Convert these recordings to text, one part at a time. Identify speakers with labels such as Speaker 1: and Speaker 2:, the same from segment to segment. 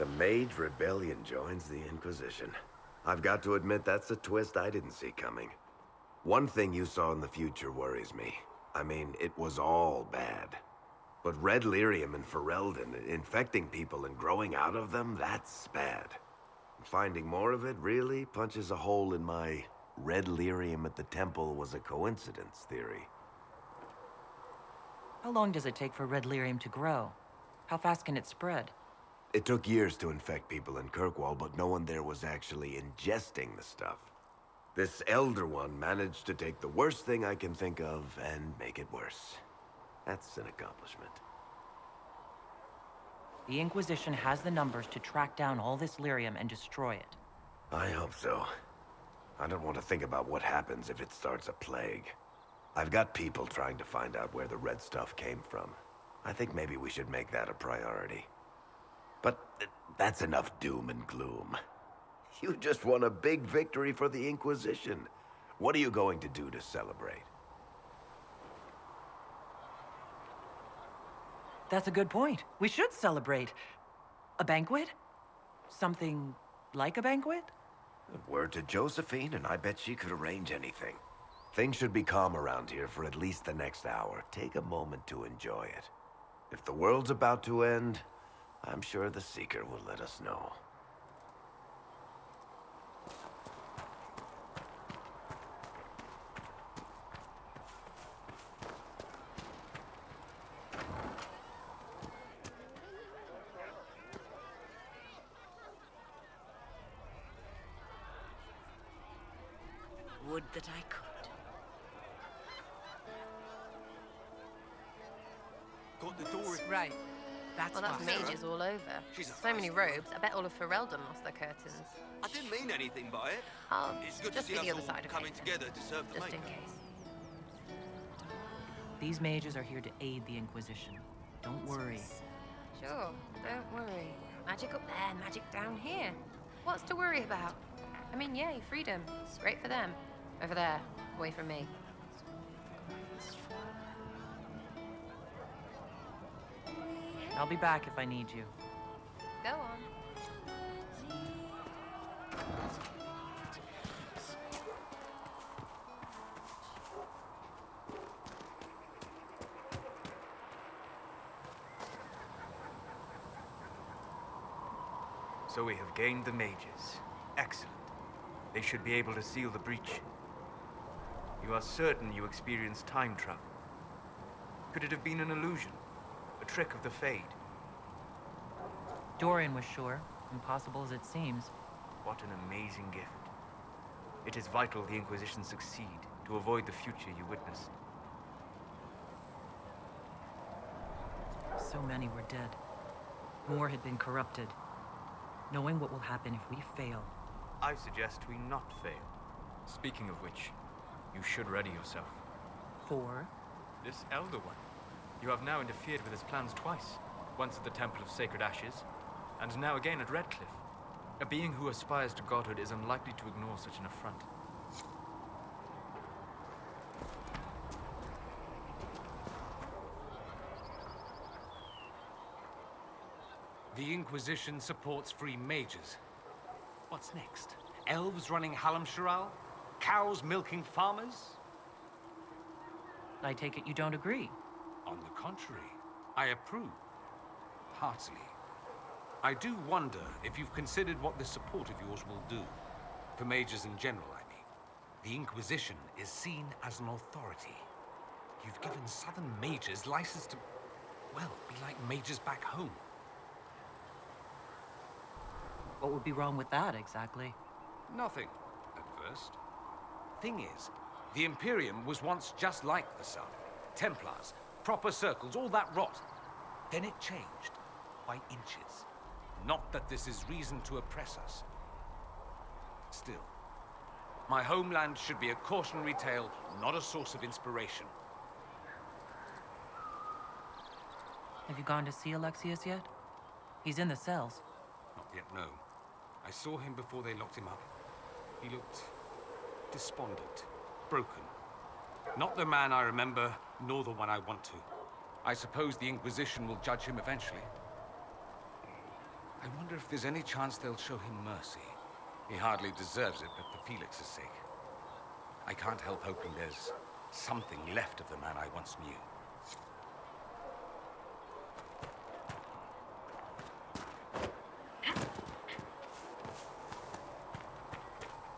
Speaker 1: The Mage Rebellion joins the Inquisition. I've got to admit that's a twist I didn't see coming. One thing you saw in the future worries me. I mean, it was all bad. But red lyrium and Ferelden, infecting people and growing out of them, that's bad. Finding more of it really punches a hole in my red lyrium at the temple was a coincidence theory.
Speaker 2: How long does it take for red lyrium to grow? How fast can it spread?
Speaker 1: It took years to infect people in Kirkwall, but no one there was actually ingesting the stuff. This Elder One managed to take the worst thing I can think of and make it worse. That's an accomplishment.
Speaker 2: The Inquisition has the numbers to track down all this lyrium and destroy it.
Speaker 1: I hope so. I don't want to think about what happens if it starts a plague. I've got people trying to find out where the red stuff came from. I think maybe we should make that a priority. But that's enough doom and gloom. You just won a big victory for the Inquisition. What are you going to do to celebrate?
Speaker 2: That's a good point. We should celebrate. A banquet? Something like a banquet?
Speaker 1: Word to Josephine, and I bet she could arrange anything. Things should be calm around here for at least the next hour. Take a moment to enjoy it. If the world's about to end, I'm sure the Seeker will let us know.
Speaker 3: Would that I could.
Speaker 4: Got the door.
Speaker 3: Right.
Speaker 4: That's
Speaker 3: Well, that's
Speaker 4: fast.
Speaker 3: mages all over.
Speaker 4: She's a
Speaker 3: So many
Speaker 4: fast
Speaker 3: robes. I bet all of Ferelden lost their curtains.
Speaker 4: I didn't mean anything by it.
Speaker 3: I'll
Speaker 4: It's good to
Speaker 3: just
Speaker 4: see
Speaker 3: be
Speaker 4: us
Speaker 3: the other
Speaker 4: all
Speaker 3: side of
Speaker 4: coming
Speaker 3: it,
Speaker 4: together to serve the
Speaker 3: just in
Speaker 4: Maker.
Speaker 3: case.
Speaker 2: These mages are here to aid the Inquisition. Don't worry.
Speaker 3: Sure, don't worry. Magic up there, magic down here. What's to worry about? I mean, yay, freedom. Great for them. Over there, away from me.
Speaker 2: I'll be back if I need you.
Speaker 3: Go on.
Speaker 5: So we have gained the mages. Excellent. They should be able to seal the breach. You are certain you experienced time travel? Could it have been an illusion? A trick of the Fade?
Speaker 2: Dorian was sure, impossible as it seems.
Speaker 5: What an amazing gift. It is vital the Inquisition succeed to avoid the future you witnessed.
Speaker 2: So many were dead. More had been corrupted. Knowing what will happen if we fail.
Speaker 5: I suggest we not fail. Speaking of which, you should ready yourself.
Speaker 2: For?
Speaker 5: This Elder One. You have now interfered with his plans twice. Once at the Temple of Sacred Ashes, and now again at Redcliffe. A being who aspires to godhood is unlikely to ignore such an affront.
Speaker 6: The Inquisition supports free mages. What's next? Elves running Hallamsharal? Cows milking farmers?
Speaker 2: I take it you don't agree.
Speaker 6: On the contrary, I approve. Heartily. I do wonder if you've considered what this support of yours will do. For mages in general, I mean. The Inquisition is seen as an authority. You've given southern mages license to, well, be like mages back home.
Speaker 2: What would be wrong with that, exactly?
Speaker 6: Nothing, at first. Thing is, the Imperium was once just like the South. Templars, proper circles, all that rot. Then it changed, by inches. Not that this is reason to oppress us. Still, my homeland should be a cautionary tale, not a source of inspiration.
Speaker 2: Have you gone to see Alexius yet? He's in the cells.
Speaker 6: Not yet, no. I saw him before they locked him up. He looked despondent, broken. Not the man I remember, nor the one I want to. I suppose the Inquisition will judge him eventually. I wonder if there's any chance they'll show him mercy. He hardly deserves it, but for Felix's sake. I can't help hoping there's something left of the man I once knew.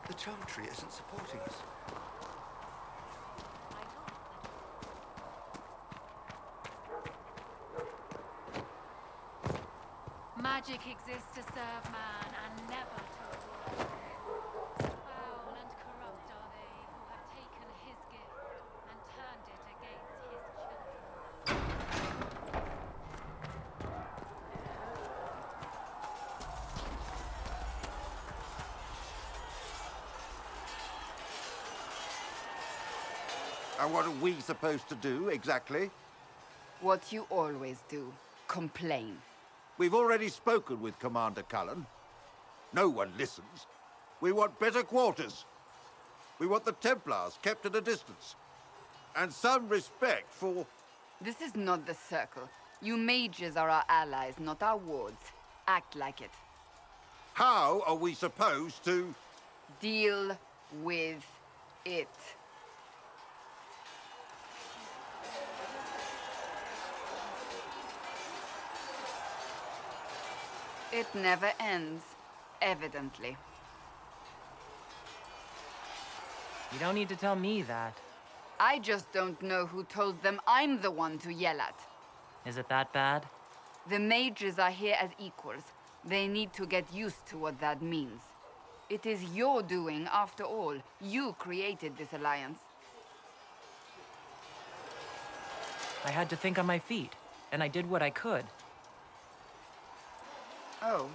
Speaker 4: The charm tree isn't supporting us.
Speaker 7: Magic exists to serve man and never to rule. Foul and corrupt are they who have taken his gift and turned it against his children.
Speaker 8: And what are we supposed to do, exactly?
Speaker 9: What you always do. Complain.
Speaker 8: We've already spoken with Commander Cullen. No one listens. We want better quarters. We want the Templars kept at a distance. And some respect for...
Speaker 9: This is not the Circle. You mages are our allies, not our wards. Act like it.
Speaker 8: How are we supposed to...
Speaker 9: Deal with it. It never ends, evidently.
Speaker 2: You don't need to tell me that.
Speaker 9: I just don't know who told them I'm the one to yell at.
Speaker 2: Is it that bad?
Speaker 9: The mages are here as equals. They need to get used to what that means. It is your doing, after all. You created this alliance.
Speaker 2: I had to think on my feet, and I did what I could.
Speaker 9: Oh.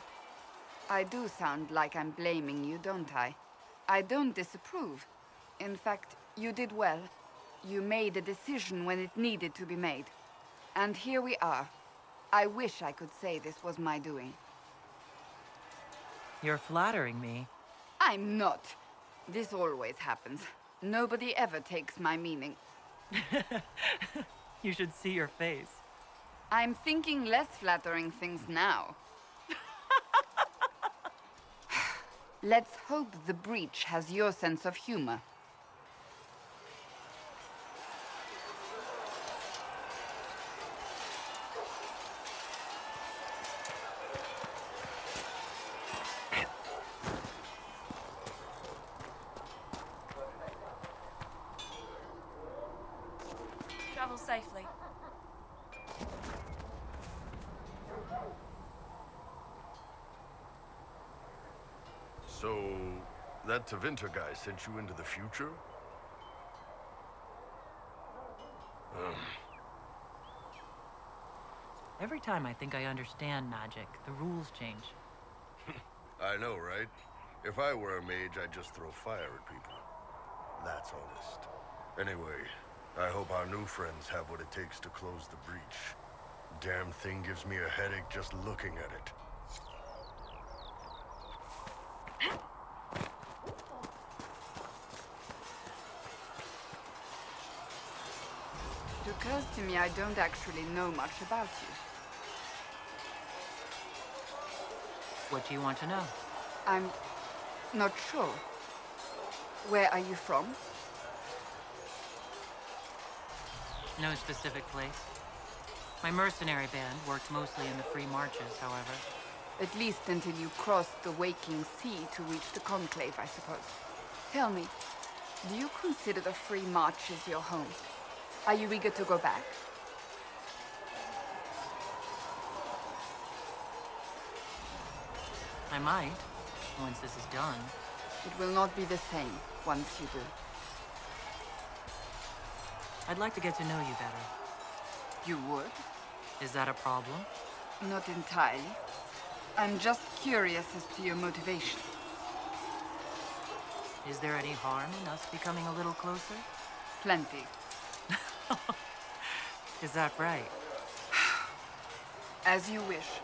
Speaker 9: I do sound like I'm blaming you, don't I? I don't disapprove. In fact, you did well. You made a decision when it needed to be made. And here we are. I wish I could say this was my doing.
Speaker 2: You're flattering me.
Speaker 9: I'm not. This always happens. Nobody ever takes my meaning.
Speaker 2: You should see your face.
Speaker 9: I'm thinking less flattering things now. Let's hope the breach has your sense of humor.
Speaker 7: Travel safely.
Speaker 10: So, that Tevinter guy sent you into the future?
Speaker 2: Every time I think I understand magic, the rules change.
Speaker 10: I know, right? If I were a mage, I'd just throw fire at people. That's honest. Anyway, I hope our new friends have what it takes to close the breach. Damn thing gives me a headache just looking at it.
Speaker 9: It occurs to me I don't actually know much about you.
Speaker 2: What do you want to know?
Speaker 9: I'm not sure. Where are you from?
Speaker 2: No specific place. My mercenary band worked mostly in the free marches, however.
Speaker 9: At least until you crossed the waking sea to reach the Conclave, I suppose. Tell me, do you consider the free marches your home? Are you eager to go back?
Speaker 2: I might, once this is done.
Speaker 9: It will not be the same once you do.
Speaker 2: I'd like to get to know you better.
Speaker 9: You would?
Speaker 2: Is that a problem?
Speaker 9: Not entirely. I'm just curious as to your motivation.
Speaker 2: Is there any harm in us becoming a little closer?
Speaker 9: Plenty.
Speaker 2: Is that right?
Speaker 9: As you wish.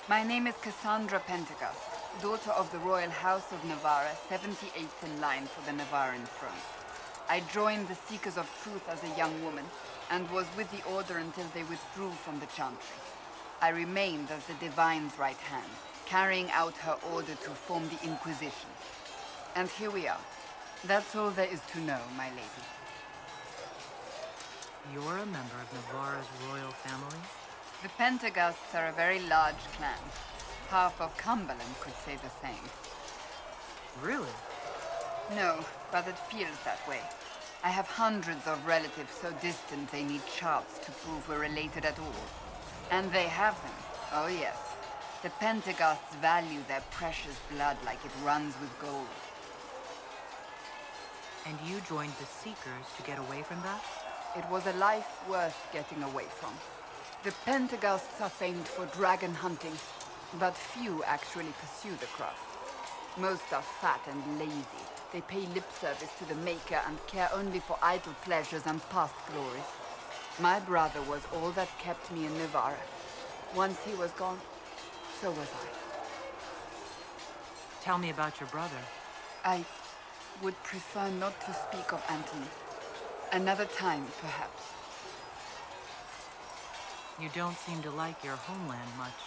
Speaker 9: My name is Cassandra Pentecost, daughter of the Royal House of Navarra, 78th in line for the Navarran throne. I joined the Seekers of Truth as a young woman, and was with the Order until they withdrew from the Chantry. I remained as the Divine's right hand, carrying out her order to form the Inquisition. And here we are. That's all there is to know, my lady.
Speaker 2: You're a member of Navarra's royal family?
Speaker 9: The Pentaghasts are a very large clan. Half of Cumberland could say the same.
Speaker 2: Really?
Speaker 9: No, but it feels that way. I have hundreds of relatives so distant they need charts to prove we're related at all. And they have them. Oh yes. The Pentaghasts value their precious blood like it runs with gold.
Speaker 2: And you joined the Seekers to get away from that?
Speaker 9: It was a life worth getting away from. The Pentaghasts are famed for dragon hunting, but few actually pursue the craft. Most are fat and lazy. They pay lip service to the Maker and care only for idle pleasures and past glories. My brother was all that kept me in Navarra. Once he was gone, so was I.
Speaker 2: Tell me about your brother.
Speaker 9: I would prefer not to speak of Anthony. Another time, perhaps.
Speaker 2: You don't seem to like your homeland much.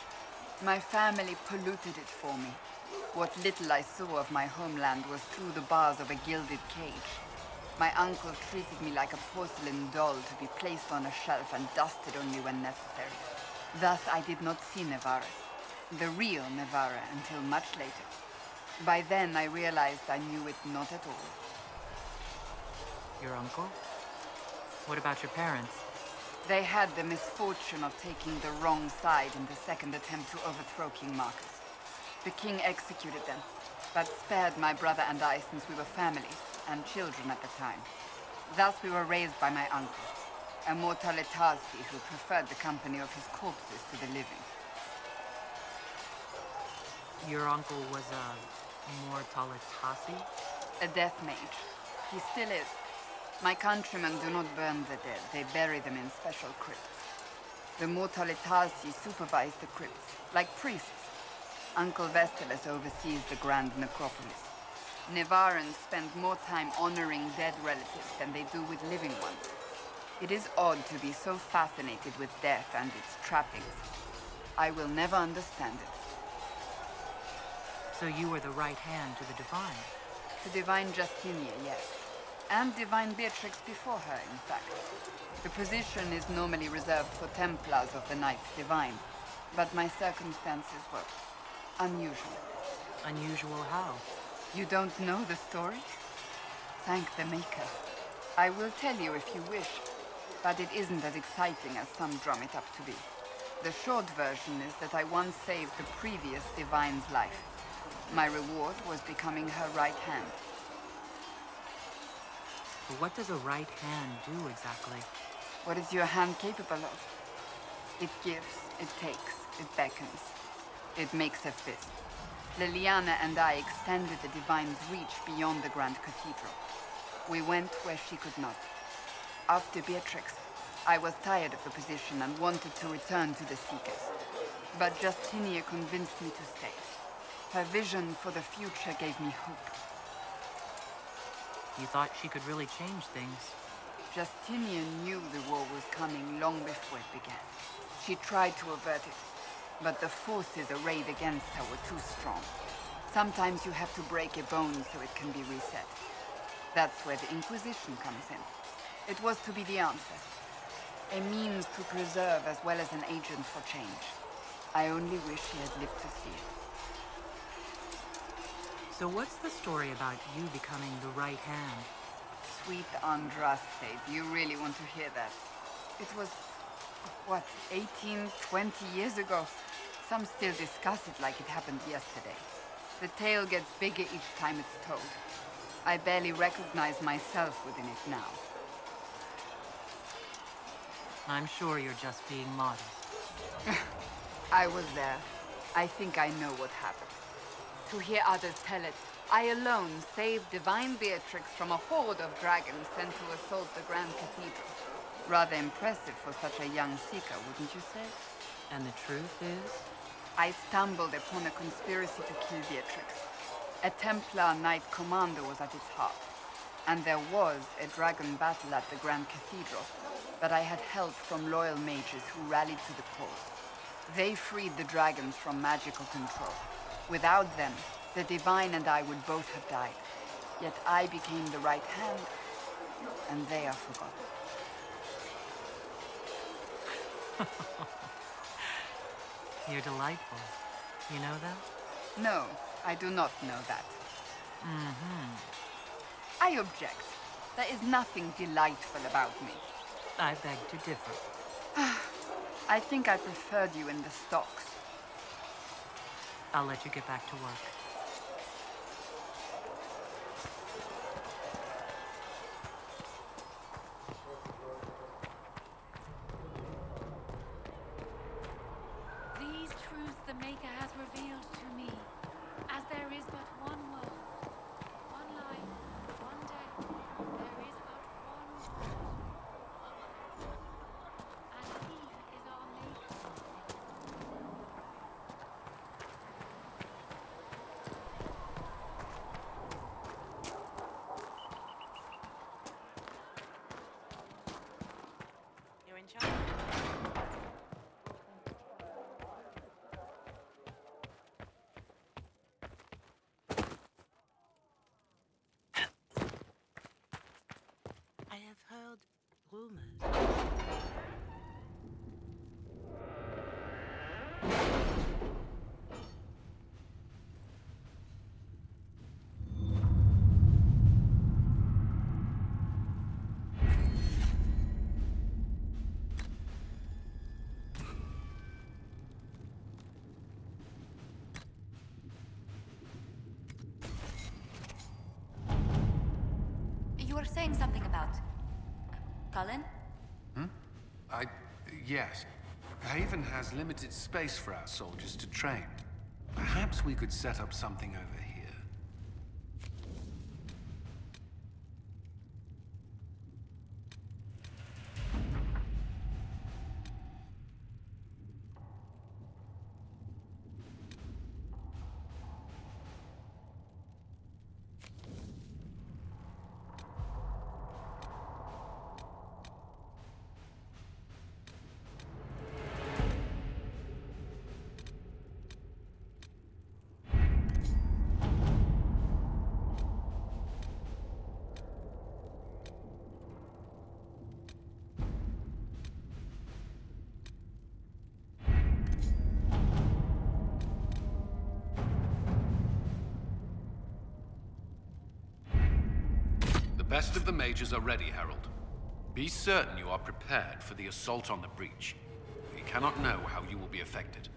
Speaker 9: My family polluted it for me. What little I saw of my homeland was through the bars of a gilded cage. My uncle treated me like a porcelain doll to be placed on a shelf and dusted only when necessary. Thus I did not see Navarra, the real Navarra, until much later. By then I realized I knew it not at all.
Speaker 2: Your uncle? What about your parents?
Speaker 9: They had the misfortune of taking the wrong side in the second attempt to overthrow King Marcus. The king executed them, but spared my brother and I since we were family and children at the time. Thus we were raised by my uncle, a mortalitasi who preferred the company of his corpses to the living.
Speaker 2: Your uncle was a mortalitasi?
Speaker 9: A death mage. He still is. My countrymen do not burn the dead, they bury them in special crypts. The mortalitasi supervise the crypts, like priests. Uncle Vestalis oversees the grand necropolis. Navarrans spend more time honoring dead relatives than they do with living ones. It is odd to be so fascinated with death and its trappings. I will never understand it.
Speaker 2: So you were the right hand to the Divine?
Speaker 9: To Divine Justinia, yes. And Divine Beatrix before her, in fact. The position is normally reserved for Templars of the Knights Divine, but my circumstances were unusual.
Speaker 2: Unusual how?
Speaker 9: You don't know the story? Thank the Maker. I will tell you if you wish, but it isn't as exciting as some drum it up to be. The short version is that I once saved the previous Divine's life. My reward was becoming her right hand.
Speaker 2: But what does a right hand do exactly?
Speaker 9: What is your hand capable of? It gives, it takes, it beckons. It makes a fist. Liliana and I extended the Divine's reach beyond the Grand Cathedral. We went where she could not. After Beatrix, I was tired of the position and wanted to return to the Seekers. But Justinia convinced me to stay. Her vision for the future gave me hope.
Speaker 2: You thought she could really change things?
Speaker 9: Justinia knew the war was coming long before it began. She tried to avert it, but the forces arrayed against her were too strong. Sometimes you have to break a bone so it can be reset. That's where the Inquisition comes in. It was to be the answer. A means to preserve as well as an agent for change. I only wish she had lived to see it.
Speaker 2: So what's the story about you becoming the right hand?
Speaker 9: Sweet Andraste, do you really want to hear that? It was, what, 18, 20 years ago? Some still discuss it like it happened yesterday. The tale gets bigger each time it's told. I barely recognize myself within it now.
Speaker 2: I'm sure you're just being modest.
Speaker 9: I was there. I think I know what happened. To hear others tell it, I alone saved Divine Beatrix from a horde of dragons sent to assault the Grand Cathedral. Rather impressive for such a young seeker, wouldn't you say?
Speaker 2: And the truth is?
Speaker 9: I stumbled upon a conspiracy to kill Beatrix. A Templar Knight Commander was at its heart. And there was a dragon battle at the Grand Cathedral, but I had help from loyal mages who rallied to the cause. They freed the dragons from magical control. Without them, the Divine and I would both have died. Yet I became the right hand, and they are forgotten.
Speaker 2: You're delightful. You know that?
Speaker 9: No, I do not know that. I object. There is nothing delightful about me.
Speaker 2: I beg to differ.
Speaker 9: I think I preferred you in the stocks.
Speaker 2: I'll let you get back to work.
Speaker 7: These truths the Maker has revealed to me, as there is but one world, one life, one death, there is but one God. And He is our Maker.
Speaker 2: You're in charge.
Speaker 11: I have heard rumors.
Speaker 3: You were saying something about... Cullen?
Speaker 6: Yes. Haven has limited space for our soldiers to train. Perhaps we could set up something over here.
Speaker 12: The best of the mages are ready, Herald. Be certain you are prepared for the assault on the breach. We cannot know how you will be affected.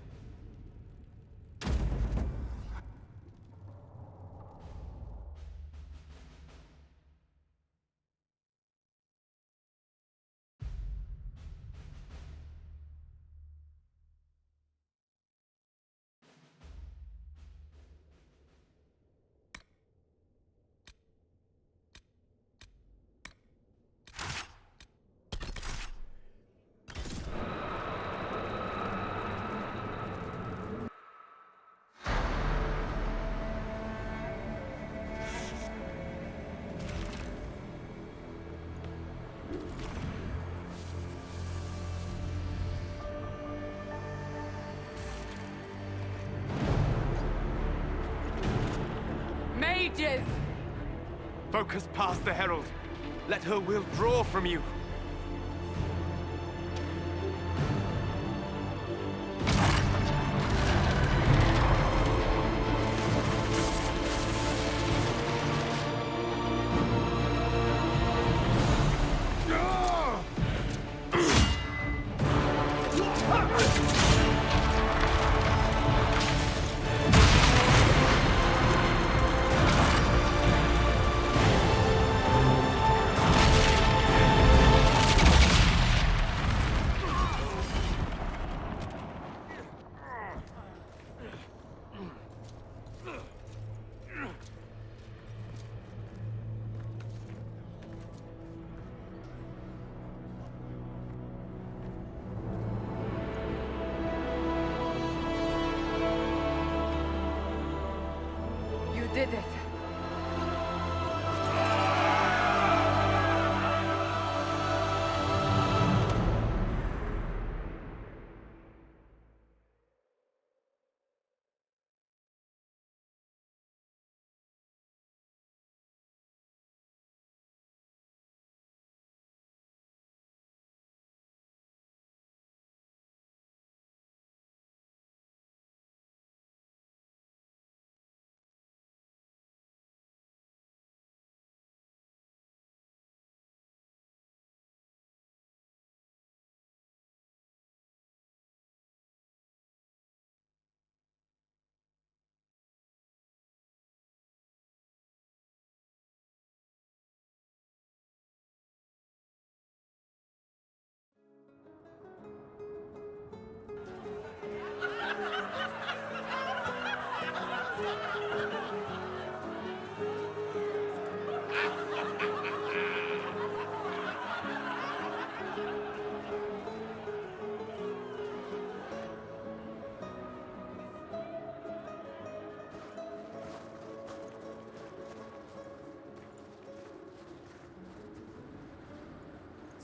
Speaker 2: Mages!
Speaker 5: Focus past the Herald. Let her will draw from you.
Speaker 9: You did it.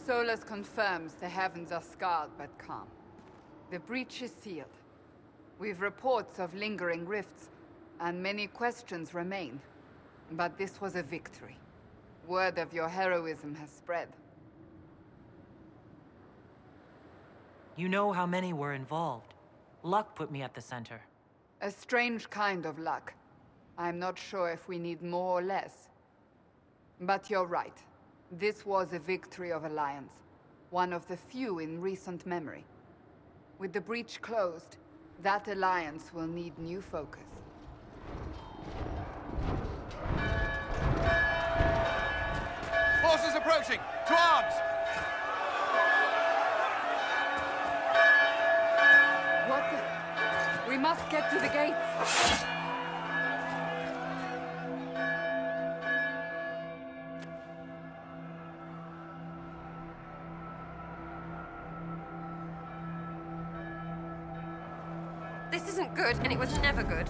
Speaker 9: Solus confirms the heavens are scarred but calm. The breach is sealed. We've reports of lingering rifts, and many questions remain. But this was a victory. Word of your heroism has spread.
Speaker 2: You know how many were involved. Luck put me at the center.
Speaker 9: A strange kind of luck. I'm not sure if we need more or less. But you're right. This was a victory of Alliance. One of the few in recent memory. With the breach closed, that alliance will need new focus.
Speaker 12: Forces approaching! To arms!
Speaker 9: What the... We must get to the gates!
Speaker 3: This isn't good, and it was never good.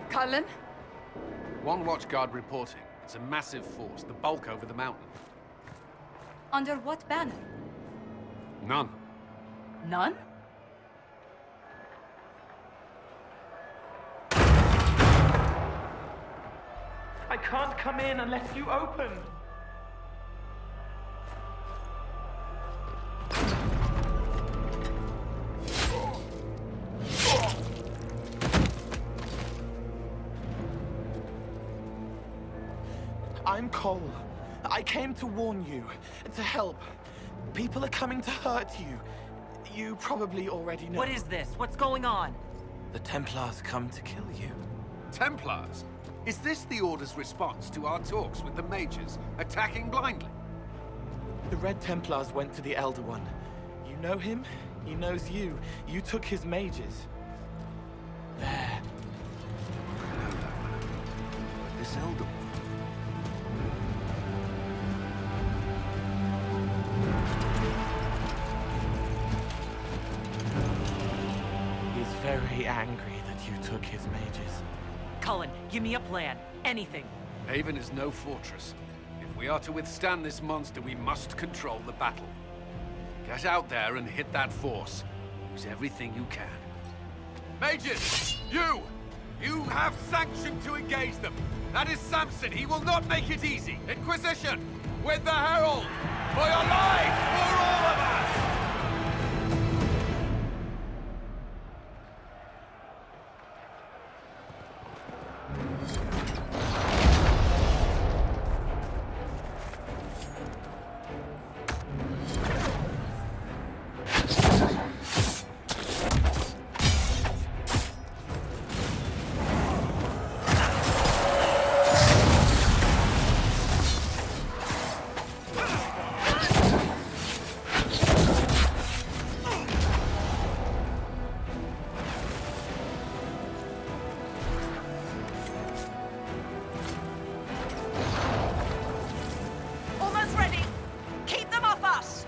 Speaker 9: Cullen?
Speaker 12: One watchguard reporting. It's a massive force, the bulk over the mountain.
Speaker 9: Under what banner?
Speaker 12: None.
Speaker 9: None?
Speaker 13: I can't come in unless you open. I'm Cole. I came to warn you, to help. People are coming to hurt you. You probably already know.
Speaker 2: What is this? What's going on?
Speaker 13: The Templars come to kill you.
Speaker 12: Templars? Is this the Order's response to our talks with the mages, attacking blindly?
Speaker 13: The Red Templars went to the Elder One. You know him, he knows you. You took his mages. There.
Speaker 12: I know that man. But this Elder One...
Speaker 13: He's very angry that you took his mages.
Speaker 2: Cullen, give me a plan. Anything.
Speaker 12: Haven is no fortress. If we are to withstand this monster, we must control the battle. Get out there and hit that force. Use everything you can. Mages! You! You have sanction to engage them. That is Samson. He will not make it easy. Inquisition! With the Herald! For your lives! For all of us!
Speaker 2: Almost ready. Keep them off us.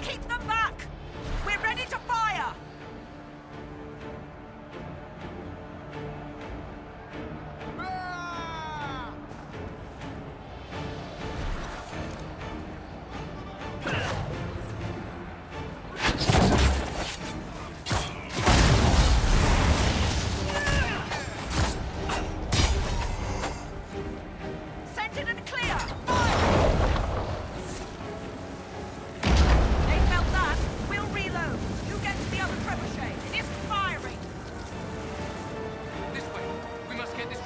Speaker 2: Keep them back. We're ready to fire. Centered and clear. Fire. They felt that. We'll reload. You get to the other trebuchet. It isn't firing.
Speaker 12: This way. We must get this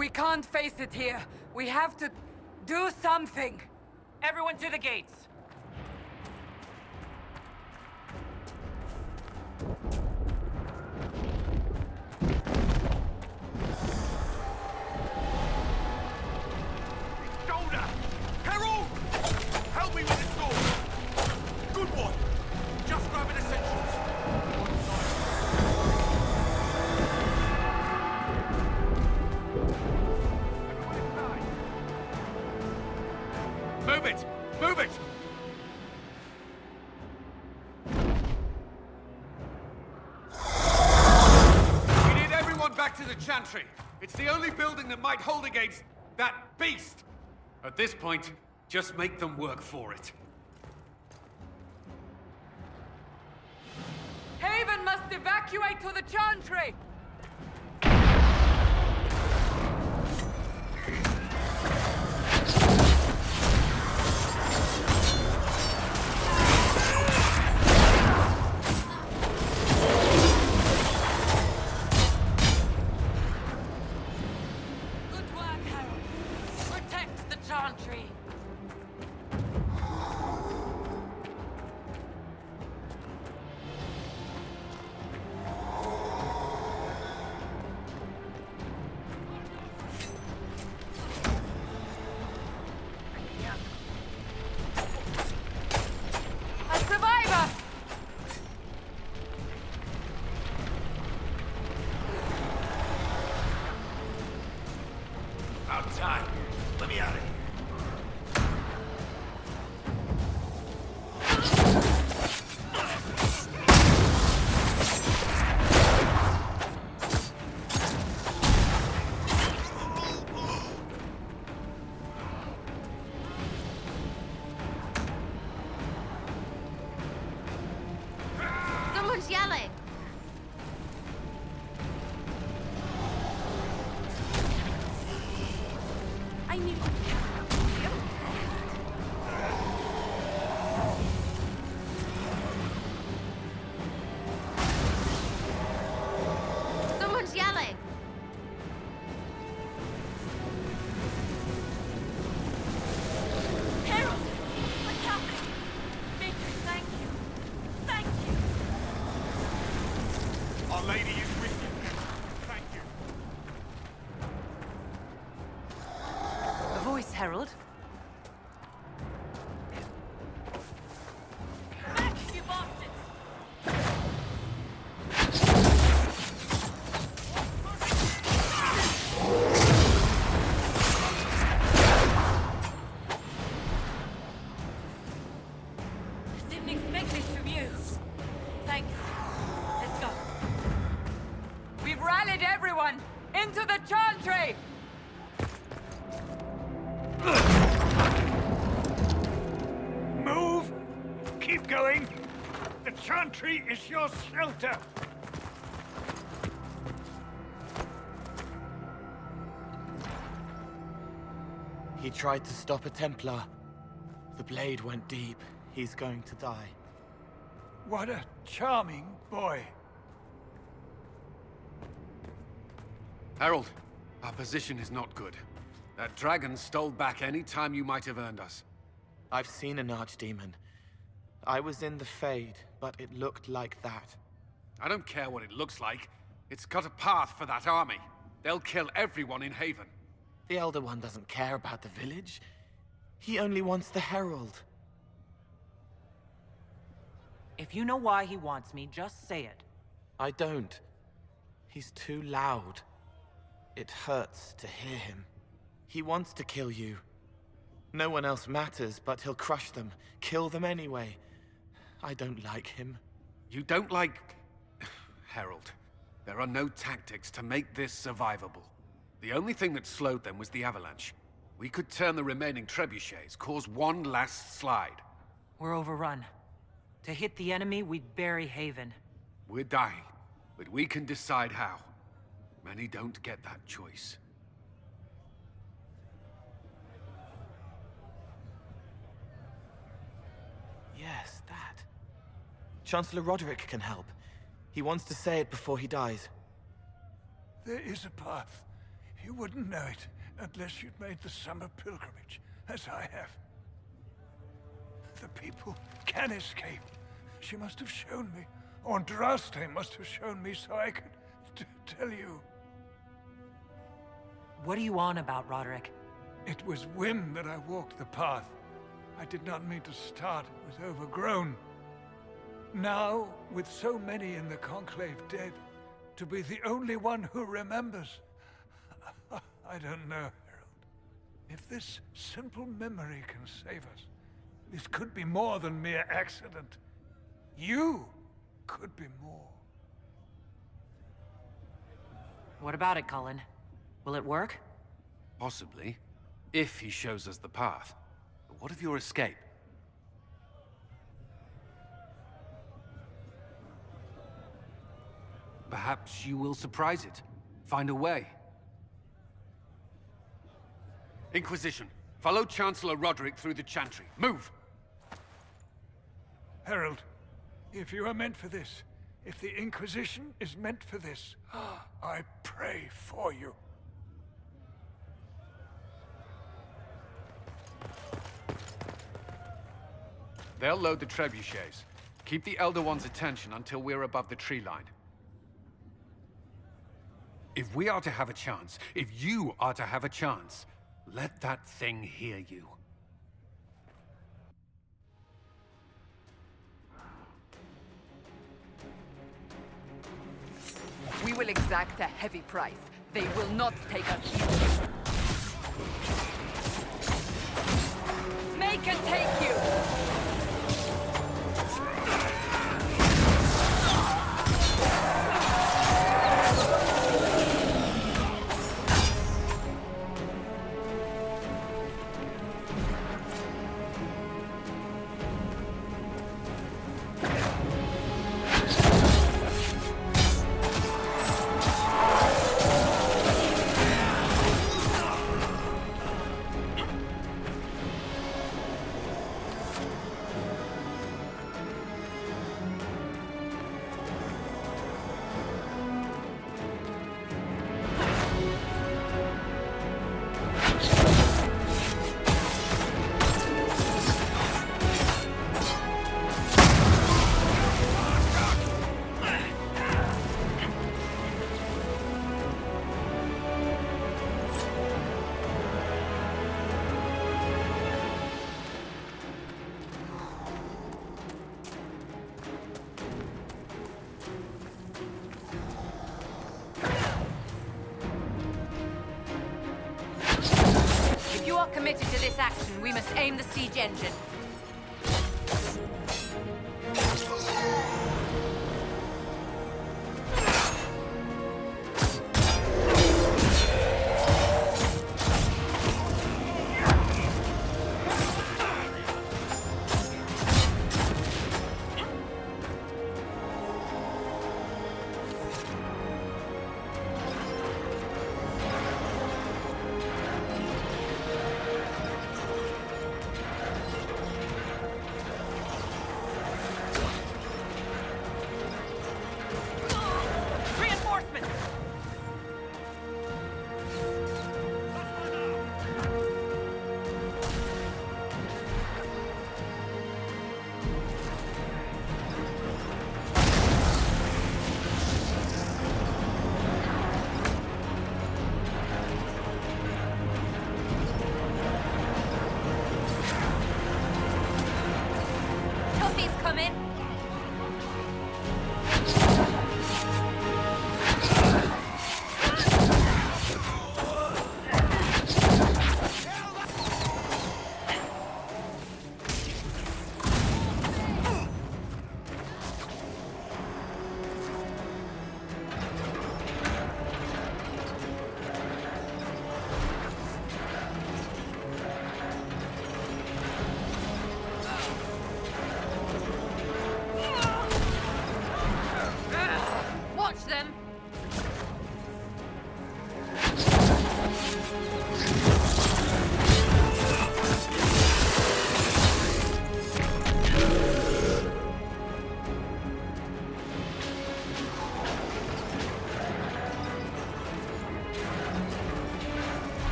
Speaker 9: We can't face it here. We have to do something.
Speaker 2: Everyone to the gates.
Speaker 12: Shoulder! Herald! Help me with this door! Good one! Just grabbing essentials. Move it! Move it! We need everyone back to the Chantry. It's the only building that might hold against that beast. At this point, just make them work for it.
Speaker 9: Haven must evacuate to the Chantry! Good work, Harold. Protect the Chantry. A survivor!
Speaker 12: About time. Let me out of here.
Speaker 3: Someone's yelling.
Speaker 7: I knew.
Speaker 3: Someone's yelling.
Speaker 7: Harold! What's happening? Victor, thank you. Thank you.
Speaker 12: Our Lady is with you. Thank you.
Speaker 2: A voice, Herald.
Speaker 7: Back, you bastards! Didn't expect this from you. Thanks. Let's go.
Speaker 9: We've rallied everyone! Into the Chantry!
Speaker 14: Move! Keep going! The Chantry is your shelter!
Speaker 13: He tried to stop a Templar. The blade went deep. He's going to die.
Speaker 14: What a charming boy.
Speaker 12: Harold, our position is not good. That dragon stole back any time you might have earned us.
Speaker 13: I've seen an archdemon. I was in the Fade, but it looked like that.
Speaker 12: I don't care what it looks like. It's got a path for that army. They'll kill everyone in Haven.
Speaker 13: The Elder One doesn't care about the village. He only wants the Herald.
Speaker 2: If you know why he wants me, just say it.
Speaker 13: I don't. He's too loud. It hurts to hear him. He wants to kill you. No one else matters, but he'll crush them, kill them anyway. I don't like him.
Speaker 12: You don't like... Harold, there are no tactics to make this survivable. The only thing that slowed them was the avalanche. We could turn the remaining trebuchets, cause one last slide.
Speaker 2: We're overrun. To hit the enemy, we'd bury Haven.
Speaker 12: We're dying, but we can decide how. Many don't get that choice.
Speaker 13: Yes, that. Chancellor Roderick can help. He wants to say it before he dies.
Speaker 14: There is a path. You wouldn't know it unless you'd made the summer pilgrimage, as I have. The people can escape. She must have shown me. Or Andraste must have shown me so I could tell you.
Speaker 2: What are you on about, Roderick?
Speaker 14: It was whim that I walked the path. I did not mean to start. It was overgrown. Now, with so many in the Conclave dead, to be the only one who remembers... I don't know, Harold. If this simple memory can save us, this could be more than mere accident. You could be more.
Speaker 2: What about it, Cullen? Will it work?
Speaker 12: Possibly, if he shows us the path. But what of your escape? Perhaps you will surprise it. Find a way. Inquisition, follow Chancellor Roderick through the Chantry. Move!
Speaker 14: Harold, if you are meant for this, if the Inquisition is meant for this, I pray for you.
Speaker 12: They'll load the trebuchets. Keep the Elder One's attention until we're above the tree line. If we are to have a chance, if you are to have a chance, let that thing hear you.
Speaker 9: We will exact a heavy price. They will not take us easily. Make and take you!
Speaker 3: Committed to this action, we must aim the siege engine.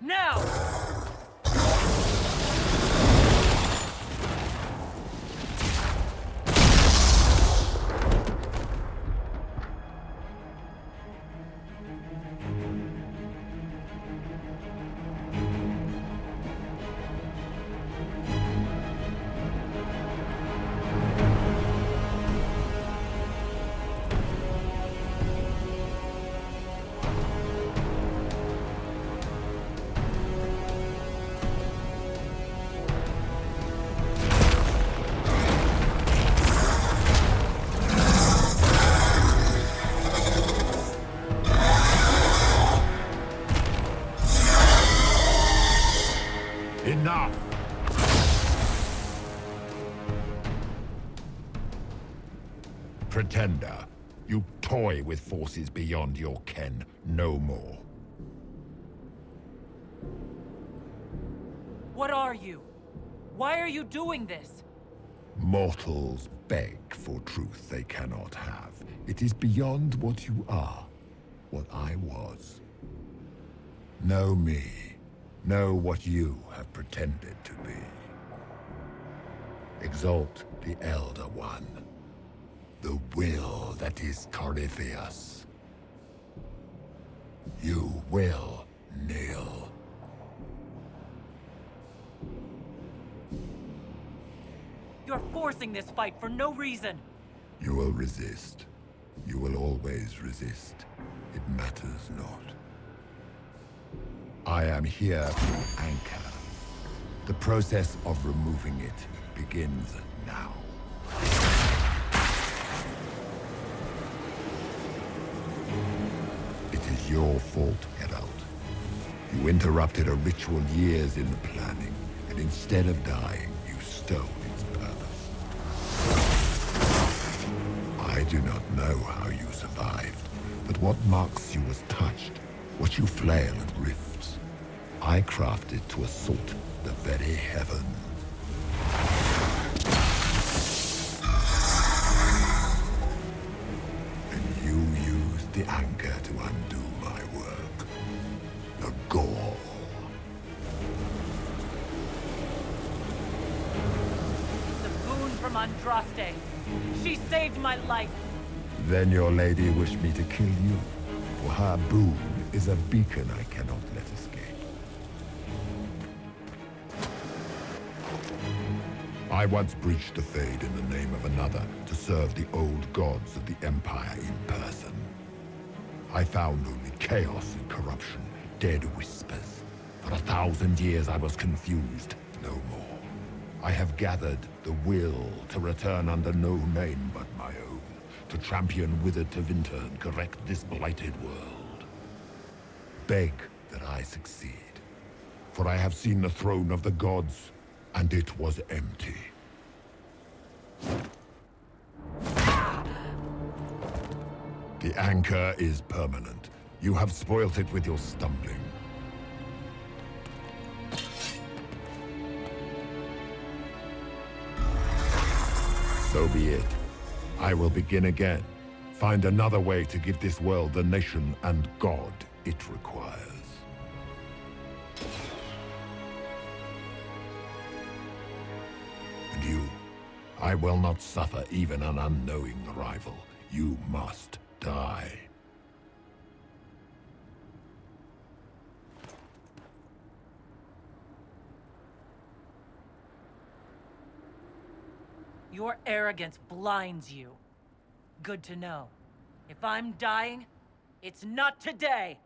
Speaker 2: Now!
Speaker 15: Enough! Pretender, you toy with forces beyond your ken no more.
Speaker 2: What are you? Why are you doing this?
Speaker 15: Mortals beg for truth they cannot have. It is beyond what you are, what I was. Know me. Know what you have pretended to be. Exalt the Elder One. The will that is Corypheus. You will kneel.
Speaker 2: You're forcing this fight for no reason.
Speaker 15: You will resist. You will always resist. It matters not. I am here to anchor. The process of removing it begins now. It is your fault, Herald. You interrupted a ritual years in the planning, and instead of dying, you stole its purpose. I do not know how you survived, but what marks you as touched, what you flail at rifts, I crafted to assault the very heavens. And you used the anchor to undo my work. The gall.
Speaker 2: The boon from Andraste. She saved my life.
Speaker 15: Then your lady wished me to kill you, for her boon is a beacon I cannot let escape. I once breached the Fade in the name of another to serve the old gods of the Empire in person. I found only chaos and corruption, dead whispers. For 1,000 years I was confused, no more. I have gathered the will to return under no name but my own, to champion Wither to Winter and correct this blighted world. Beg that I succeed, for I have seen the throne of the gods, and it was empty. The anchor is permanent. You have spoilt it with your stumbling. So be it. I will begin again. Find another way to give this world the nation and God it requires. And you, I will not suffer even an unknowing rival. You must die.
Speaker 2: Your arrogance blinds you. Good to know. If I'm dying, it's not today.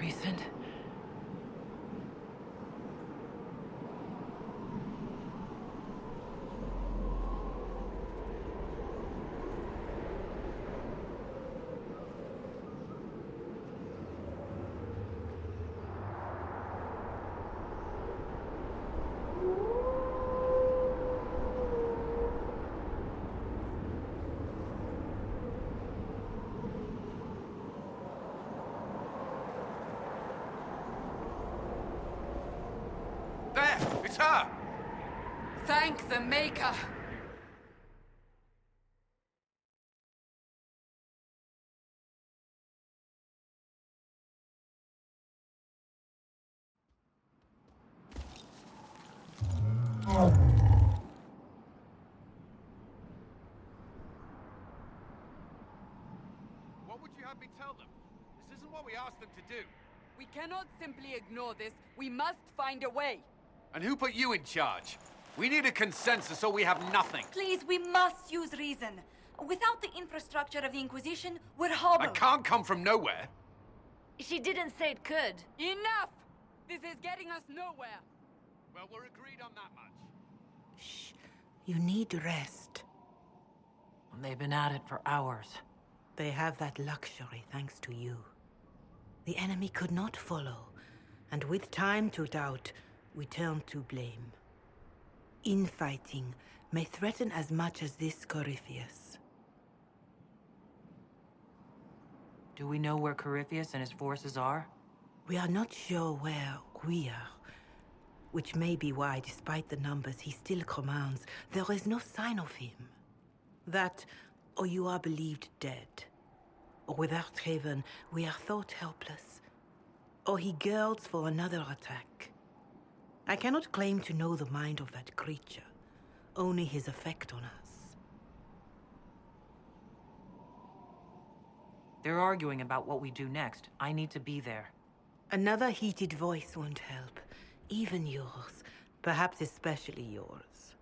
Speaker 2: Recent?
Speaker 12: There! It's her!
Speaker 9: Thank the Maker!
Speaker 12: What would you have me tell them? This isn't what we asked them to do.
Speaker 9: We cannot simply ignore this. We must find a way.
Speaker 12: And who put you in charge? We need a consensus or we have nothing.
Speaker 16: Please, we must use reason. Without the infrastructure of the Inquisition, we're hobbled.
Speaker 12: I can't come from nowhere.
Speaker 16: She didn't say it could.
Speaker 9: Enough! This is getting us nowhere.
Speaker 12: Well, we're agreed on that much.
Speaker 11: Shh. You need rest.
Speaker 2: They've been at it for hours.
Speaker 11: They have that luxury thanks to you. The enemy could not follow, and with time to doubt, we turn to blame. Infighting may threaten as much as this Corypheus.
Speaker 2: Do we know where Corypheus and his forces are?
Speaker 11: We are not sure where we are, which may be why, despite the numbers he still commands, there is no sign of him. That, or you are believed dead. Or without Haven, we are thought helpless. Or he girds for another attack. I cannot claim to know the mind of that creature, only his effect on us.
Speaker 2: They're arguing about what we do next. I need to be there.
Speaker 11: Another heated voice won't help. Even yours. Perhaps especially yours.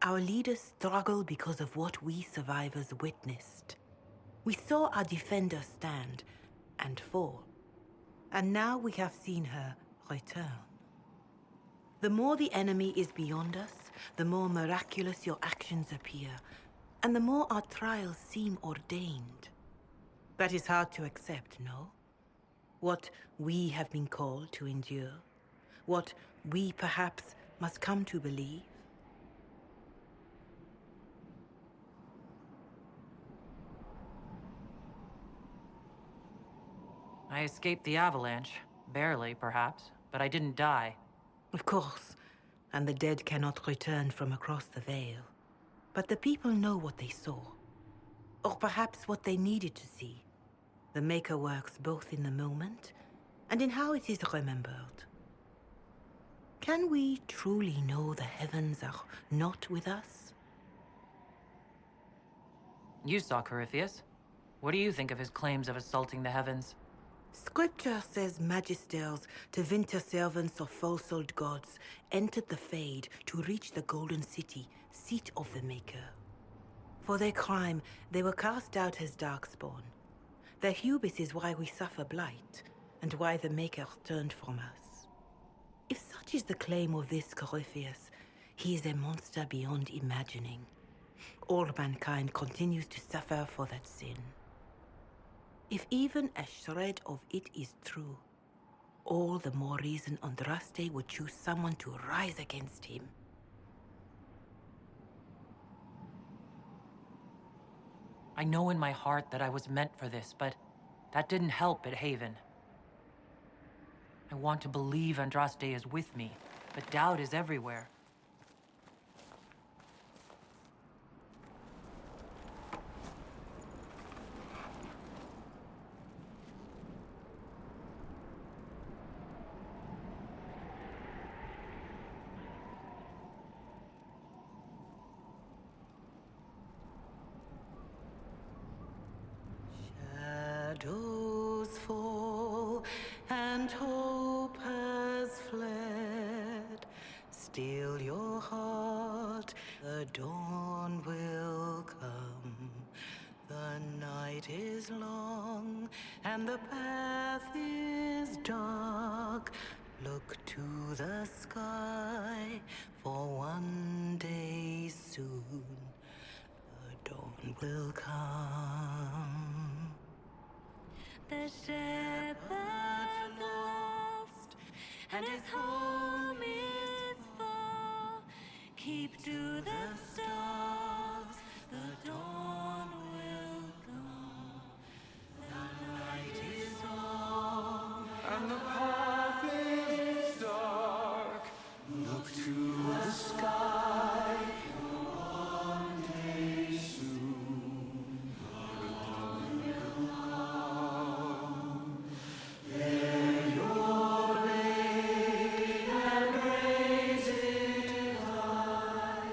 Speaker 11: Our leaders struggle because of what we survivors witnessed. We saw our defender stand and fall. And now we have seen her return. The more the enemy is beyond us, the more miraculous your actions appear, and the more our trials seem ordained. That is hard to accept, no? What we have been called to endure, what we perhaps must come to believe.
Speaker 2: I escaped the avalanche. Barely, perhaps, but I didn't die.
Speaker 11: Of course, and the dead cannot return from across the veil. But the people know what they saw, or perhaps what they needed to see. The Maker works both in the moment and in how it is remembered. Can we truly know the heavens are not with us?
Speaker 2: You saw Corypheus. What do you think of his claims of assaulting the heavens?
Speaker 11: Scripture says magisters, to winter servants of false-souled gods, entered the Fade to reach the Golden City, seat of the Maker. For their crime, they were cast out as darkspawn. Their hubris is why we suffer blight, and why the Maker turned from us. If such is the claim of this Corypheus, he is a monster beyond imagining. All mankind continues to suffer for that sin. If even a shred of it is true, all the more reason Andraste would choose someone to rise against him.
Speaker 2: I know in my heart that I was meant for this, but that didn't help at Haven. I want to believe Andraste is with me, but doubt is everywhere.
Speaker 11: Shadows fall and hope has fled. Still your heart, the dawn will come. The night is long and the path is dark. Look to the sky, for one day soon the dawn will come.
Speaker 17: The shepherd's lost, and his home is far. Keep to the stars, the dawn will come. The night is long,
Speaker 13: and the path is dark. Look to the sky, for one day soon the dawn will come. Bear your blade and raise it high.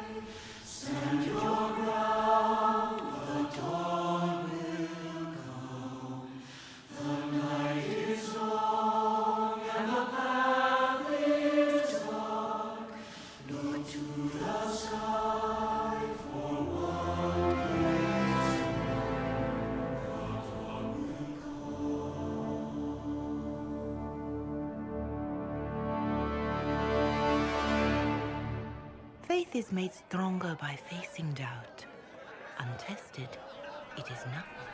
Speaker 13: Stand your ground, the dawn will come. The night is long and the path is dark. Look to the sky, for one day soon the dawn will
Speaker 11: Faith is made stronger by facing doubt. Untested, it is nothing.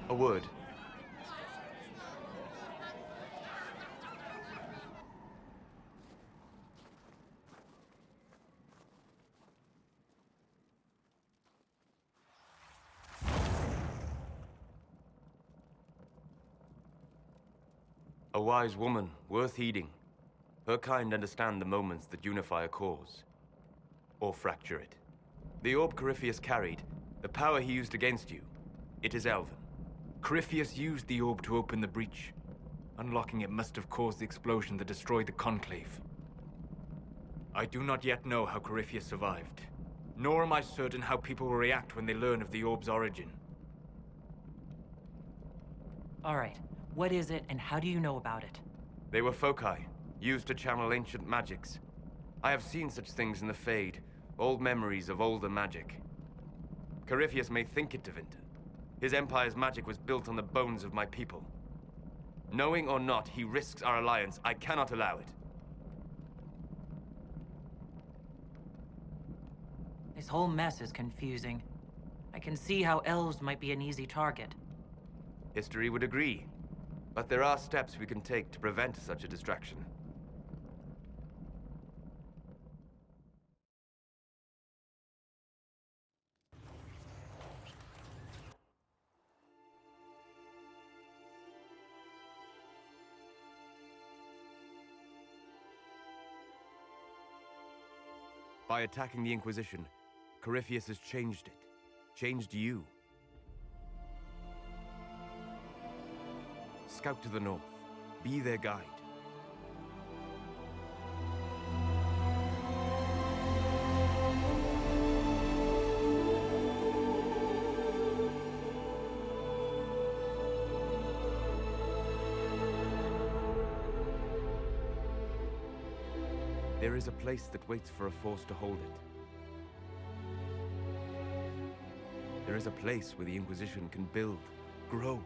Speaker 5: A word. A wise woman, worth heeding. Her kind understand the moments that unify a cause. Or fracture it. The orb Corypheus carried, the power he used against you, it is Elven. Corypheus used the orb to open the breach. Unlocking it must have caused the explosion that destroyed the Conclave. I do not yet know how Corypheus survived, nor am I certain how people will react when they learn of the orb's origin.
Speaker 2: All right, what is it and how do you know about it?
Speaker 5: They were foci, used to channel ancient magics. I have seen such things in the Fade, old memories of older magic. Corypheus may think it Tevinter. His empire's magic was built on the bones of my people. Knowing or not, he risks our alliance. I cannot allow it.
Speaker 2: This whole mess is confusing. I can see how elves might be an easy target.
Speaker 5: History would agree. But there are steps we can take to prevent such a distraction. By attacking the Inquisition, Corypheus has changed it. Changed you. Scout to the north. Be their guide. There is a place that waits for a force to hold it. There is a place where the Inquisition can build, grow.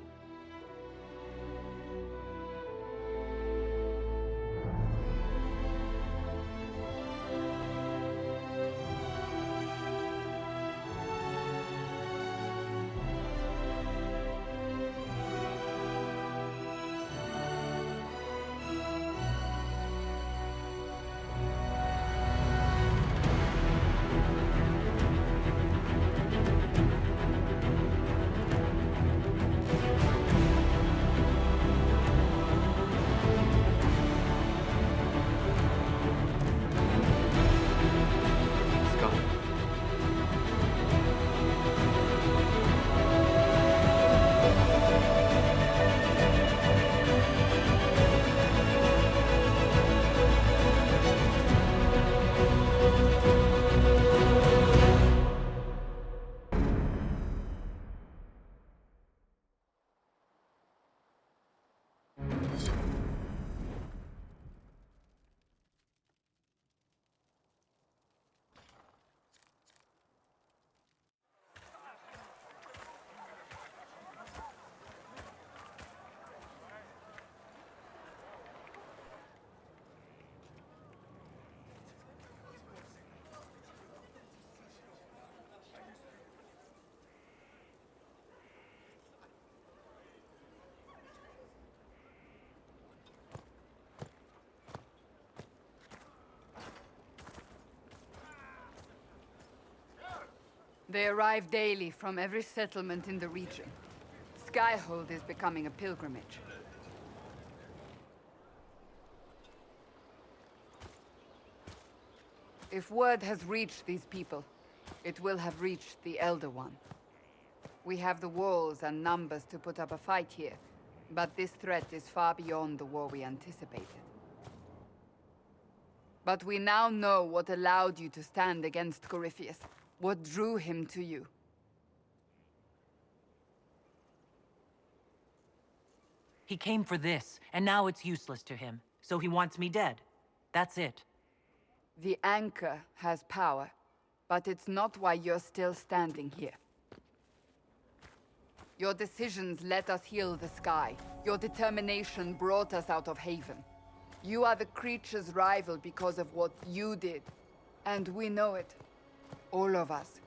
Speaker 9: They arrive daily from every settlement in the region. Skyhold is becoming a pilgrimage. If word has reached these people, it will have reached the Elder One. We have the walls and numbers to put up a fight here, but this threat is far beyond the war we anticipated. But we now know what allowed you to stand against Corypheus. What drew him to you?
Speaker 2: He came for this, and now it's useless to him. So he wants me dead. That's it.
Speaker 9: The Anchor has power, but it's not why you're still standing here. Your decisions let us heal the sky. Your determination brought us out of Haven. You are the creature's rival because of what you did. And we know it. All of us.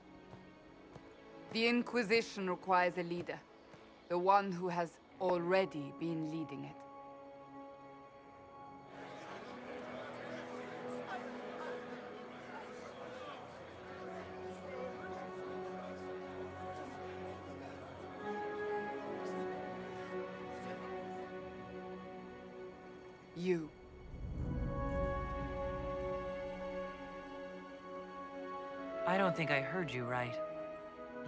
Speaker 9: The Inquisition requires a leader. The one who has already been leading it. You.
Speaker 2: I don't think I heard you right.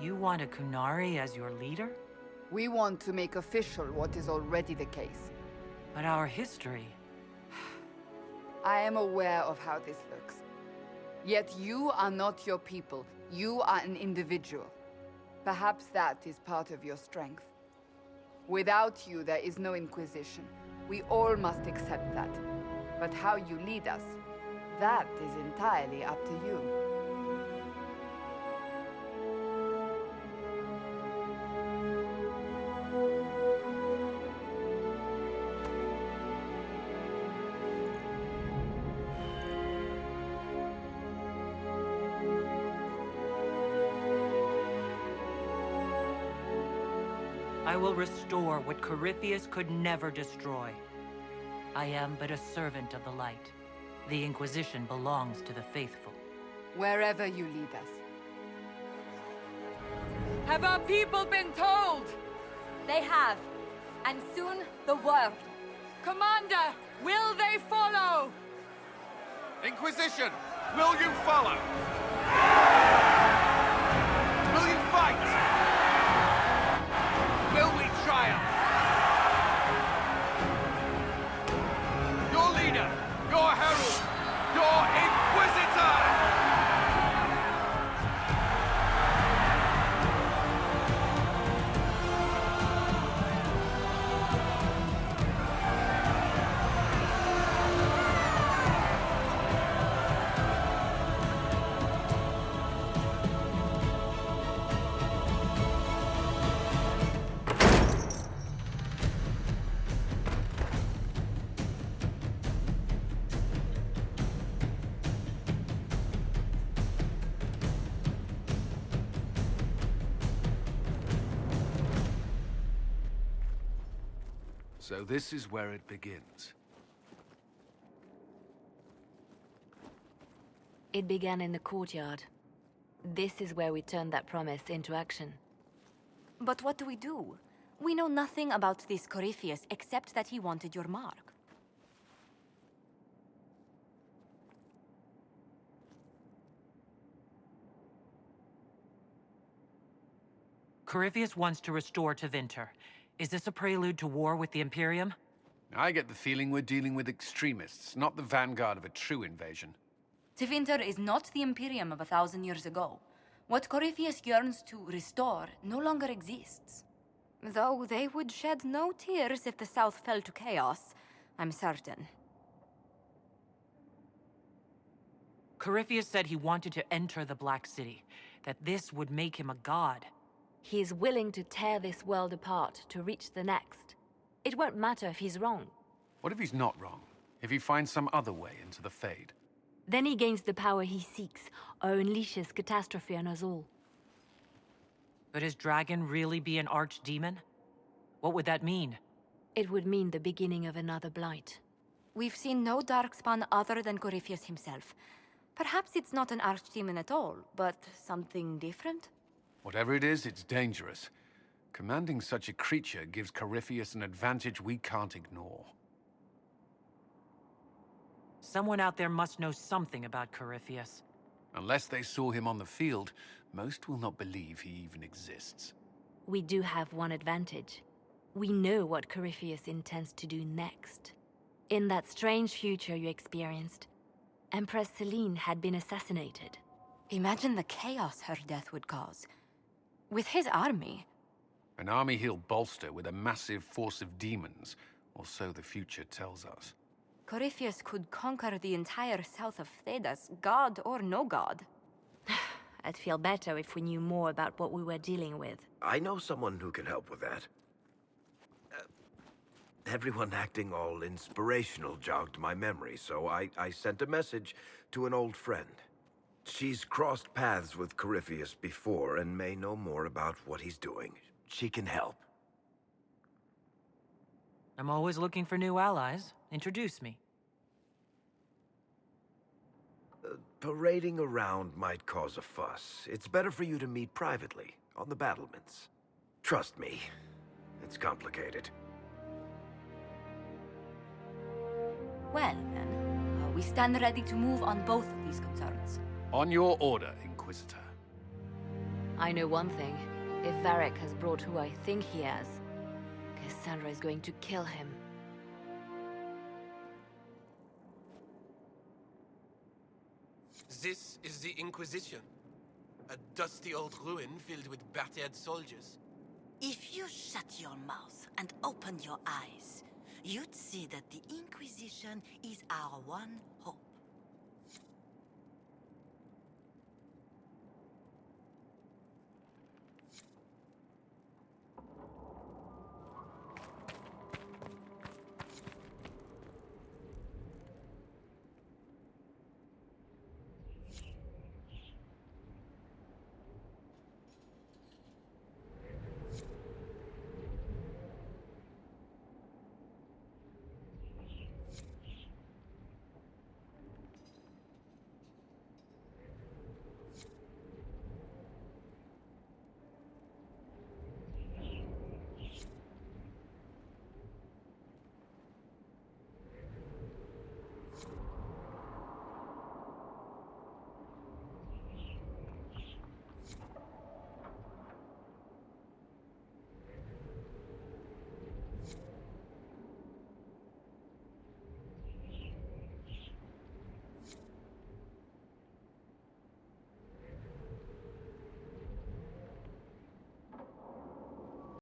Speaker 2: You want a Kunari as your leader?
Speaker 9: We want to make official what is already the case.
Speaker 2: But our history...
Speaker 9: I am aware of how this looks. Yet you are not your people. You are an individual. Perhaps that is part of your strength. Without you, there is no Inquisition. We all must accept that. But how you lead us, that is entirely up to you.
Speaker 2: I will restore what Corypheus could never destroy. I am but a servant of the light. The Inquisition belongs to the faithful.
Speaker 9: Wherever you lead us.
Speaker 16: Have our people been told? They have. And soon, the world. Commander, will they follow?
Speaker 12: Inquisition, will you follow? Will you fight? Will we triumph? Your leader, your herald, your Inquisitor! So this is where it begins.
Speaker 18: It began in the courtyard. This is where we turned that promise into action.
Speaker 16: But what do we do? We know nothing about this Corypheus except that he wanted your mark.
Speaker 2: Corypheus wants to restore Tevinter. Is this a prelude to war with the Imperium?
Speaker 12: I get the feeling we're dealing with extremists, not the vanguard of a true invasion.
Speaker 16: Tevinter is not the Imperium of 1,000 years ago. What Corypheus yearns to restore no longer exists. Though they would shed no tears if the South fell to chaos, I'm certain.
Speaker 2: Corypheus said he wanted to enter the Black City, that this would make him a god.
Speaker 18: He is willing to tear this world apart to reach the next. It won't matter if he's wrong.
Speaker 12: What if he's not wrong? If he finds some other way into the Fade?
Speaker 18: Then he gains the power he seeks, or unleashes catastrophe on us all.
Speaker 2: Could his dragon really be an archdemon? What would that mean?
Speaker 18: It would mean the beginning of another blight.
Speaker 16: We've seen no darkspawn other than Corypheus himself. Perhaps it's not an archdemon at all, but something different?
Speaker 12: Whatever it is, it's dangerous. Commanding such a creature gives Corypheus an advantage we can't ignore.
Speaker 2: Someone out there must know something about Corypheus.
Speaker 12: Unless they saw him on the field, most will not believe he even exists.
Speaker 18: We do have one advantage. We know what Corypheus intends to do next. In that strange future you experienced, Empress Selene had been assassinated.
Speaker 16: Imagine the chaos her death would cause. With his army.
Speaker 12: An army he'll bolster with a massive force of demons, or so the future tells us.
Speaker 16: Corypheus could conquer the entire south of Thedas, god or no god.
Speaker 18: I'd feel better if we knew more about what we were dealing with.
Speaker 1: I know someone who can help with that. Everyone acting all inspirational jogged my memory, so I sent a message to an old friend. She's crossed paths with Corypheus before and may know more about what he's doing. She can help.
Speaker 2: I'm always looking for new allies. Introduce me.
Speaker 1: Parading around might cause a fuss. It's better for you to meet privately, on the battlements. Trust me, it's complicated.
Speaker 16: Well, then, we stand ready to move on both of these concerns.
Speaker 12: On your order, Inquisitor.
Speaker 18: I know one thing. If Varric has brought who I think he has, Cassandra is going to kill him.
Speaker 19: This is the Inquisition. A dusty old ruin filled with battered soldiers.
Speaker 20: If you shut your mouth and open your eyes, you'd see that the Inquisition is our one hope.